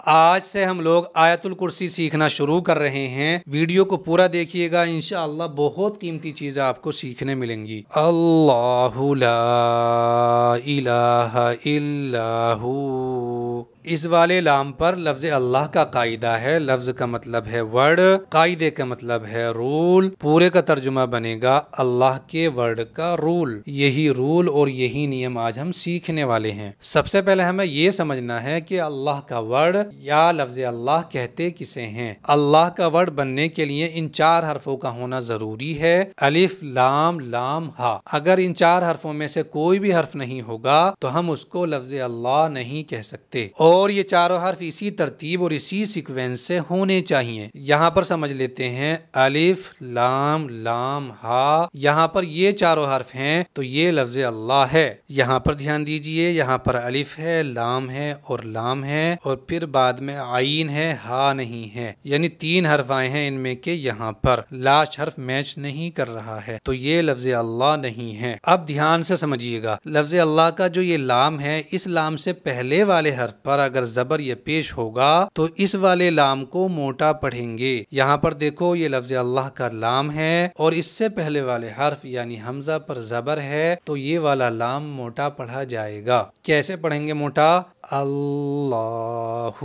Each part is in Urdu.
آج سے ہم لوگ آیت الکرسی سیکھنا شروع کر رہے ہیں۔ ویڈیو کو پورا دیکھیے گا، انشاءاللہ بہت قیمتی چیزیں آپ کو سیکھنے ملیں گی۔ اللہ لا الہ الا ہو، اس والے لام پر لفظ اللہ کا قاعدہ ہے۔ لفظ کا مطلب ہے ورڈ، قاعدے کا مطلب ہے رول۔ پورے کا ترجمہ بنے گا اللہ کے ورڈ کا رول۔ یہی رول اور یہی نیم آج ہم سیکھنے والے ہیں۔ سب سے پہلے ہمیں یہ سمجھنا ہے کہ اللہ کا ورڈ یا لفظ اللہ کہتے کسے ہیں۔ اللہ کا ورڈ بننے کے لیے ان 4 حرفوں کا ہونا ضروری ہے، الف لام لام ہا۔ اگر ان 4 حرفوں میں سے کوئی بھی حرف نہیں ہوگا تو ہم اس کو لفظ اللہ نہیں کہہ سکتے، اور یہ چاروں حرف اسی ترتیب اور اسی سیکوینس سے ہونے چاہیے۔ یہاں پر سمجھ لیتے ہیں الف لام لام ہا، یہاں پر یہ چاروں حرف ہیں تو یہ لفظ اللہ ہے۔ یہاں پر دھیان دیجئے، یہاں پر الف ہے، لام ہے اور لام ہے، اور پھر بعد میں عین ہے، ہا نہیں ہے، یعنی 3 حرف آئے ہیں ان میں کہ یہاں پر لاسٹ حرف میچ نہیں کر رہا ہے، تو یہ لفظ اللہ نہیں ہے۔ اب دھیان سے سمجھیے گا، لفظ اللہ کا جو یہ لام ہے، اس لام سے پہلے والے حرف پر اگر زبر یہ پیش ہوگا تو اس والے لام کو موٹا پڑھیں گے۔ یہاں پر دیکھو، یہ لفظ اللہ کا لام ہے اور اس سے پہلے والے حرف یعنی حمزہ پر زبر ہے، تو یہ والا لام موٹا پڑھا جائے گا۔ کیسے پڑھیں گے موٹا؟ اللہ۔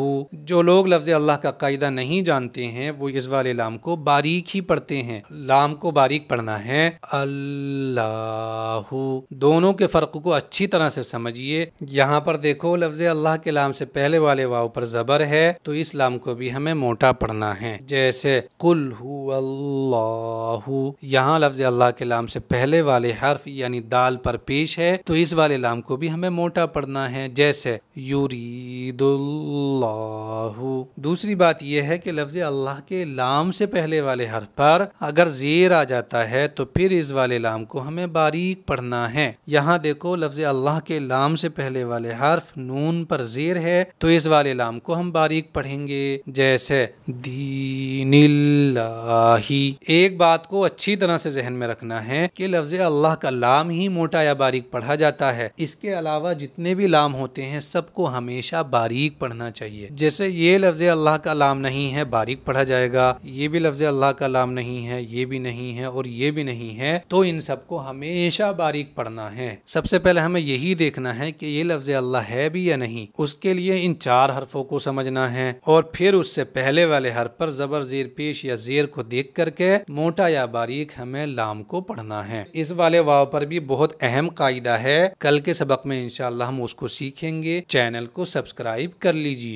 جو لوگ لفظ اللہ کا قاعدہ نہیں جانتے ہیں وہ اس والے لام کو باریک ہی پڑھتے ہیں۔ لام کو باریک پڑھنا ہے، اللہ۔ دونوں کے فرق کو اچھی طرح سے سمجھیے۔ یہاں پر دیکھو، لفظ اللہ کے لام سے پہلے والے واو پر زبر ہے تو اس لام کو بھی ہمیں موٹا پڑھنا ہے، جیسے قل هو اللہ۔ یہاں لفظ اللہ کے لام سے پہلے والے حرف یعنی دال پر پیش ہے تو اس والے لام کو بھی ہمیں موٹا پڑھنا ہے، جیسے یرید اللہ۔ دوسری بات یہ ہے کہ لفظ اللہ کے لام سے پہلے والے حرف پر اگر زیر آ جاتا ہے تو پھر اس والے لام کو ہمیں باریک پڑھنا ہے۔ یہاں دیکھو، لفظ اللہ کے لام سے پہلے والے حرف نون پر زیر ہے تو اس والے لام کو ہم باریک پڑھیں گے، جیسے دین اللہ۔ ایک بات کو اچھی طرح سے ذہن میں رکھنا ہے کہ لفظ اللہ کا لام ہی موٹا یا باریک پڑھا جاتا ہے، اس کے علاوہ جتنے بھی لام ہوتے ہیں سب کو ہمیشہ باریک پڑھنا چاہیے۔ جیسے یہ لفظ اللہ کا لام نہیں ہے، باریک پڑھا جائے گا، یہ بھی لفظ اللہ کا لام نہیں ہے، یہ بھی نہیں ہے اور یہ بھی نہیں ہے، تو ان سب کو ہمیشہ باریک پڑھنا ہے۔ سب سے پہلے ہمیں یہی دیکھنا ہے کہ یہ لفظ اللہ ہے بھی یا نہیں، اس کے لیے ان 4 حرفوں کو سمجھنا ہے، اور پھر اس سے پہلے والے حرف پر زبر زیر پیش یا زیر کو دیکھ کر کے موٹا یا باریک ہمیں لام کو پڑھنا ہے۔ اس والے واو پر بھی بہت اہم قاعدہ ہے، کل کے سبق میں انشاءاللہ ہم اس کو سیکھیں گے۔ چینل کو سبسکرائب کر لیجئے۔